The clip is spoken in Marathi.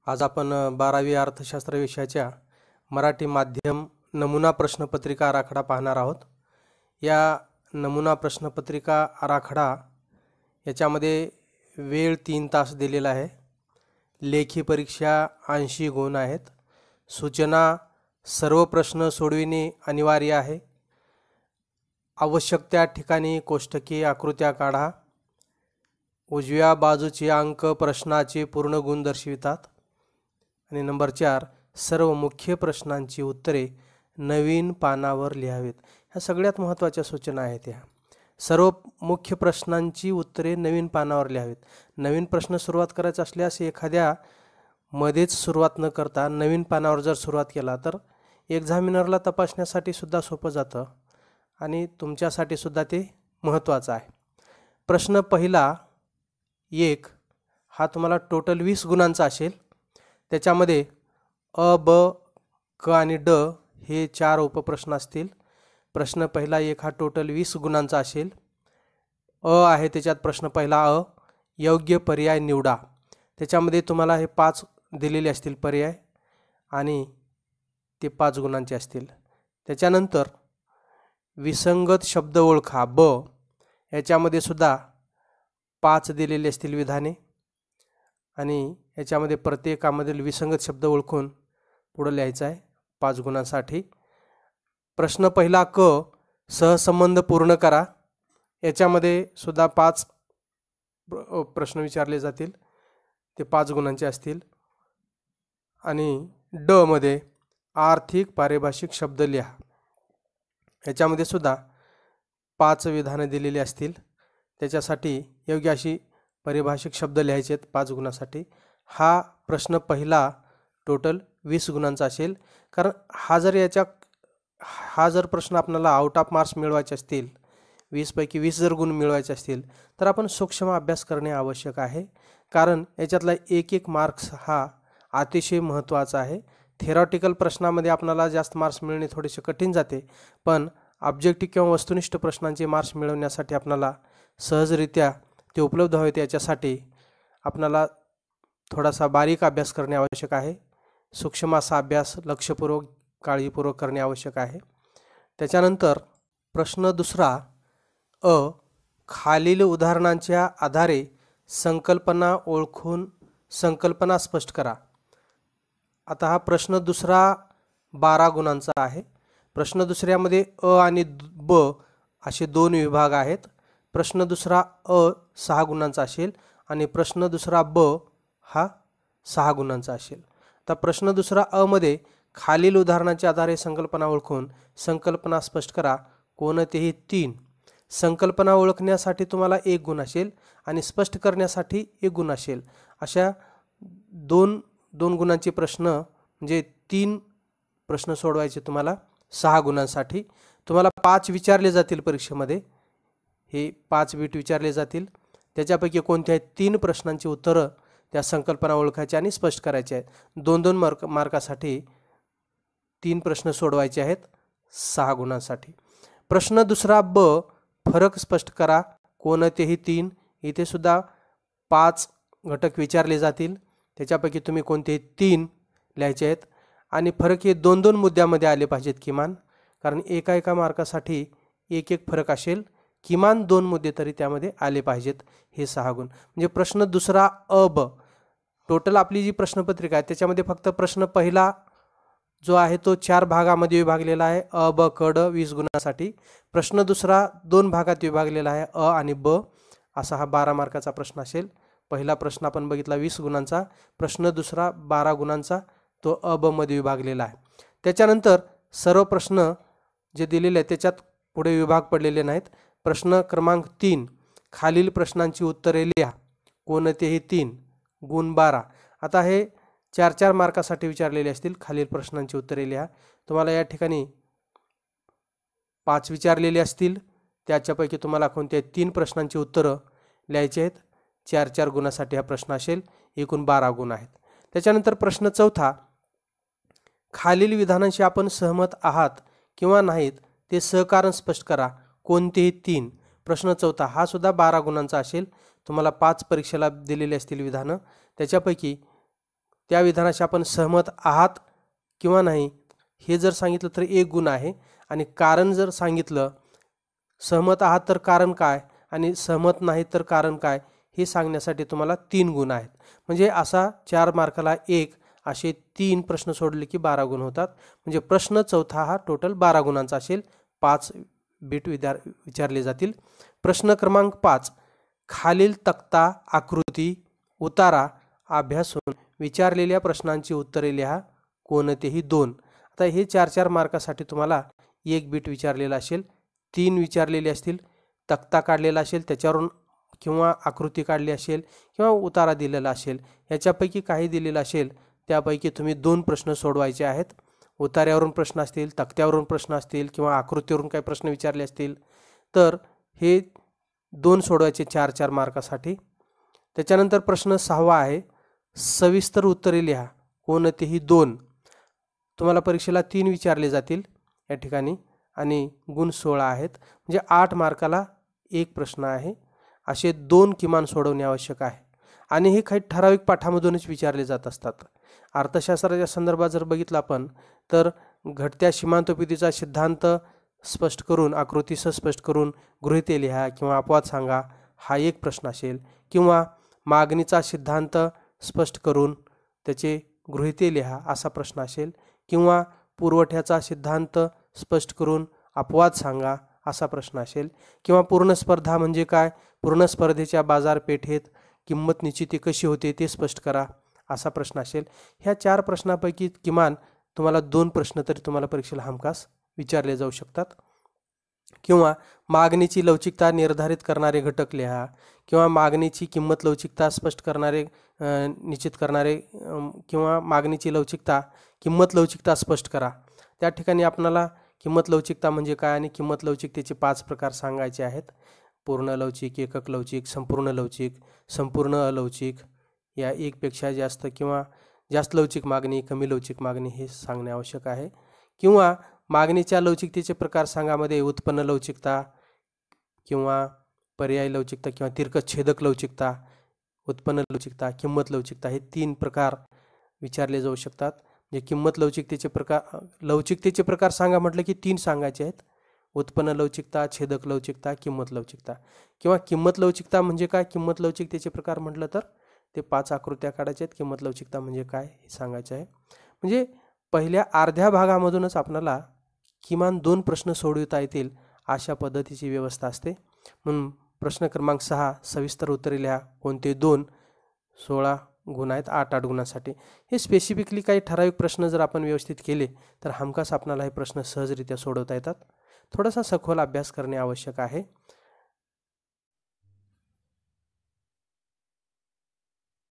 आज आपण 12वी अर्थशास्त्र विषयाच्या मराठी माध्यम नमुना प्रश्नपत्रिका आराखडा पाहणार आहोत। या नमुना प्रश्नपत्रिका आराखडा याच्यामध्ये वेळ 3 तास दिलेला आहे। लेखी परीक्षा 80 गुण आहेत। सूचना सर्व प्रश्न सोडविणे अनिवार्य आहे। आवश्यक त्या ठिकाणी कोष्टकी आकृत्या काढा। उजव्या बाजूचे अंक प्रश्नाचे पूर्ण गुण दर्शवितात। आणि नंबर 4 सर्व मुख्य प्रश्नांची उत्तरे नवीन पानावर लिहावीत। ह्या सगळ्यात महत्त्वाच्या सूचना आहेत। ह्या सर्व मुख्य प्रश्नांची उत्तरे नवीन पानावर लिहावीत। नवीन प्रश्न सुरुवात करायचा असल्यास एखाद्या मध्येच सुरुवात न करता नवीन पानावर जर सुरुवात केला तर एक्झामिनरला तपासण्यासाठी सुद्धा सोपं जातं आणि तुमच्यासाठी सुद्धा ते महत्त्वाचं आहे। प्रश्न पहिला 1 हा तुम्हाला टोटल 20 गुणांचा असेल। त्याच्यामध्ये अ, ब, क आणि ड हे 4 उपप्रश्न असतील। प्रश्न पहिला 1 हा टोटल 20 गुणांचा असेल। आहे त्याच्यात प्रश्न पहिला अ, योग्य पर्याय निवडा। त्याच्यामध्ये तुम्हाला हे 5 दिलेले असतील पर्याय आणि ते 5 गुणांचे असतील। त्याच्यानंतर विसंगत शब्द ओळखा ब, याच्यामध्ये सुद्धा 5 दिलेले असतील विधाने आणि याच्यामध्ये प्रत्येकामधील विसंगत शब्द ओळखून पुढे लिहायचा आहे 5 गुणांसाठी। प्रश्न पहिला क, सहसंबंध पूर्ण करा। याच्यामध्ये सुद्धा 5 प्रश्न विचारले जातील, ते 5 गुणांचे असतील। आणि ड मध्ये आर्थिक पारिभाषिक शब्द लिहा। याच्यामध्ये सुद्धा 5 विधाने दिलेली असतील, त्याच्यासाठी योग्य अशी पारिभाषिक शब्द लिहायचे आहेत 5 गुणांसाठी। हा प्रश्न पहिला टोटल 20 गुणांचा असेल। कारण हा जर प्रश्न आपल्याला आउट ऑफ मार्क्स मिळवायचे असतील, 20 पैकी 20 जर गुण मिळवायचे असतील तर आपण सूक्ष्म अभ्यास करणे आवश्यक आहे। कारण याच्यातला एक मार्क्स हा अतिशय महत्त्वाचा आहे। थेरॉटिकल प्रश्नामध्ये आपल्याला जास्त मार्क्स मिळणे थोडेसे कठीण जाते, पण ऑब्जेक्टिव्ह किंवा वस्तुनिष्ठ प्रश्नांचे मार्क्स मिळवण्यासाठी आपल्याला सहजरित्या ते उपलब्ध व्हावेत याच्यासाठी आपल्याला थोडासा बारीक अभ्यास करणे आवश्यक आहे। सूक्ष्म असा अभ्यास लक्षपूर्वक काळजीपूर्वक करणे आवश्यक आहे। त्याच्यानंतर प्रश्न दुसरा अ, खालील उदाहरणांच्या आधारे संकल्पना ओळखून संकल्पना स्पष्ट करा। आता हा प्रश्न दुसरा 12 गुणांचा आहे। प्रश्न दुसऱ्यामध्ये अ आणि ब असे 2 विभाग आहेत। प्रश्न दुसरा अ 6 गुणांचा असेल आणि प्रश्न दुसरा ब हा 6 गुणांचा असेल। तर प्रश्न दुसरा अ मध्ये खालील उदाहरणांच्या आधारे संकल्पना ओळखून संकल्पना स्पष्ट करा। कोणतेही 3 संकल्पना ओळखण्यासाठी तुम्हाला 1 गुण असेल आणि स्पष्ट करण्यासाठी 1 गुण असेल। अशा 2 गुणांचे प्रश्न म्हणजे 3 प्रश्न सोडवायचे तुम्हाला 6 गुणांसाठी। तुम्हाला 5 विचारले जातील परीक्षेमध्ये, हे 5 बिट विचारले जातील। त्याच्यापैकी कोणत्याही 3 प्रश्नांची उत्तरं त्या संकल्पना ओळखायच्या आणि स्पष्ट करायच्या आहेत। 2-2 मार्कासाठी 3 प्रश्न सोडवायचे आहेत 6 गुणांसाठी। प्रश्न दुसरा ब, फरक स्पष्ट करा। कोणतेही 3, इथे सुद्धा 5 घटक विचारले जातील, त्याच्यापैकी तुम्ही कोणतेही 3 लिहायचे आहेत आणि फरक हे 2-2 मुद्द्यामध्ये आले पाहिजेत किमान, कारण एका मार्कासाठी 1-1 फरक असेल। किमान 2 मुद्दे तरी त्यामध्ये आले पाहिजेत, हे 6 गुण। म्हणजे प्रश्न दुसरा अ ब, टोटल आपली जी प्रश्नपत्रिका आहे त्याच्यामध्ये फक्त प्रश्न पहिला जो आहे तो 4 भागामध्ये विभागलेला आहे, अ ब क ड 20 गुणांसाठी। प्रश्न दुसरा 2 भागात विभागलेला आहे, अ आणि ब असा हा 12 मार्काचा प्रश्न असेल। पहिला प्रश्न आपण बघितला 20 गुणांचा, प्रश्न दुसरा 12 गुणांचा, तो अ ब मध्ये विभागलेला आहे। त्याच्यानंतर सर्व प्रश्न जे दिलेले आहेत त्याच्यात पुढे विभाग पडलेले नाहीत। प्रश्न क्रमांक 3 खालील प्रश्नांची उत्तरे लिहा। कोणतेही 3 गुण 12। आता हे 4-4 मार्कासाठी विचारलेले असतील। खालील प्रश्नांची उत्तरे लिहा। तुम्हाला या ठिकाणी 5 विचारलेले असतील, त्याच्यापैकी तुम्हाला कोणत्याही 3 प्रश्नांची उत्तरं लिहायची आहेत। 4-4 गुणासाठी हा प्रश्न असेल, एकूण 12 गुण आहेत। त्याच्यानंतर प्रश्न चौथा, खालील विधानांशी आपण सहमत आहात किंवा नाहीत ते सहकारण स्पष्ट करा। कोणतेही 3 प्रश्न चौथा हा सुद्धा 12 गुणांचा असेल। तुम्हाला 5 परीक्षेला दिलेले असतील विधानं, त्याच्यापैकी त्या विधानाशी आपण सहमत आहात किंवा नाही हे जर सांगितलं तर 1 गुण आहे, आणि कारण जर सांगितलं सहमत आहात तर कारण काय आणि सहमत नाही तर कारण काय हे सांगण्यासाठी तुम्हाला 3 गुण आहेत. म्हणजे असा 4 मार्काला 1 असे 3 प्रश्न सोडले की 12 गुण होतात. म्हणजे प्रश्न चौथा हा टोटल 12 गुणांचा असेल. 5 बीट विचारले जातील. प्रश्न क्रमांक 5, खालील तक्ता, आकृती, उतारा अभ्यासून विचारलेल्या प्रश्नांची उत्तरे लिहा, कोणतेही 2. आता हे 4-4 मार्कासाठी तुम्हाला 1 बीट विचारलेला असेल, 3 विचारलेले असतील, तक्ता काढलेला असेल त्याच्यावरून किंवा आकृती काढली असेल किंवा उतारा दिलेला असेल. याच्यापैकी काही दिलेलं असेल त्यापैकी तुम्ही 2 प्रश्न सोडवायचे आहेत. उतार्यावरून प्रश्न असतील, तक्त्यावरून प्रश्न असतील किंवा आकृतीवरून काही प्रश्न विचारले असतील तर हे 2 सोडवायचे 4-4 मार्कासाठी. त्याच्यानंतर प्रश्न 6वा आहे, सविस्तर उत्तरे लिहा, कोणतेही 2. तुम्हाला परीक्षेला 3 विचारले जातील या ठिकाणी आणि गुण 16 आहेत. म्हणजे 8 मार्काला 1 प्रश्न आहे. असे 2 किमान सोडवणे आवश्यक आहे. आणि हे काही ठराविक पाठामधूनच विचारले जात असतात. अर्थशास्त्राच्या संदर्भात जर बघितलं आपण तर घटत्या सीमांतोपितीचा सिद्धांत स्पष्ट करून, आकृतीसह स्पष्ट करून गृहीते लिहा किंवा अपवाद सांगा हा 1 प्रश्न असेल, किंवा मागणीचा सिद्धांत स्पष्ट करून त्याचे गृहीते लिहा असा प्रश्न असेल, किंवा पुरवठ्याचा सिद्धांत स्पष्ट करून अपवाद सांगा असा प्रश्न असेल, किंवा पूर्ण स्पर्धा म्हणजे काय, पूर्ण स्पर्धेच्या बाजारपेठेत किंमत निश्चिती कशी होते ते स्पष्ट करा असा प्रश्न असेल. ह्या 4 प्रश्नापैकी किमान तुम्हाला 2 प्रश्न तरी तुम्हाला परीक्षेला हमखास विचारले जाऊ शकतात. किंवा मागणीची लवचिकता निर्धारित करणारे घटक लिहा, किंवा मागणीची किंमत लवचिकता स्पष्ट करणारे निश्चित करणारे किंवा मागणीची लवचिकता किंमत लवचिकता स्पष्ट करा. त्या ठिकाणी आपल्याला किंमत लवचिकता म्हणजे काय आणि किंमत लवचिकतेचे 5 प्रकार सांगायचे आहेत. पूर्ण लवचिक, एकक लवचिक, संपूर्ण लवचिक, संपूर्ण अलवचिक, या 1 पेक्षा जास्त किंवा जास्त लवचिक मागणी, कमी लवचिक मागणी हे सांगणे आवश्यक आहे. किंवा मागणीच्या लवचिकतेचे प्रकार सांगामध्ये उत्पन्न लवचिकता किंवा पर्यायी लवचिकता किंवा तिरकस छेदक लवचिकता, उत्पन्न लवचिकता, किंमत लवचिकता हे 3 प्रकार विचारले जाऊ शकतात. म्हणजे किंमत लवचिकतेचे प्रकार सांगा म्हटलं की 3 सांगायचे आहेत. उत्पन्न लवचिकता, छेदक लवचिकता, किंमत लवचिकता. किंवा किंमत लवचिकता म्हणजे काय, किंमत लवचिकतेचे प्रकार म्हटलं तर ते 5 आकृत्या काढायच्या आहेत. किंमत लवचिकता म्हणजे काय हे सांगायचं आहे. म्हणजे पहिल्या अर्ध्या भागामधूनच आपल्याला किमान 2 प्रश्न सोडवता येतील अशा पद्धतीची व्यवस्था असते. म्हणून प्रश्न क्रमांक 6, सविस्तर उत्तरे लिहा, कोणते 2, 16 गुण आहेत 8-8 गुणांसाठी. हे स्पेसिफिकली काही ठराविक प्रश्न जर आपण व्यवस्थित केले तर हमखास आपल्याला हे प्रश्न सहजरित्या सोडवता येतात. थोडासा सखोल अभ्यास करणे आवश्यक आहे.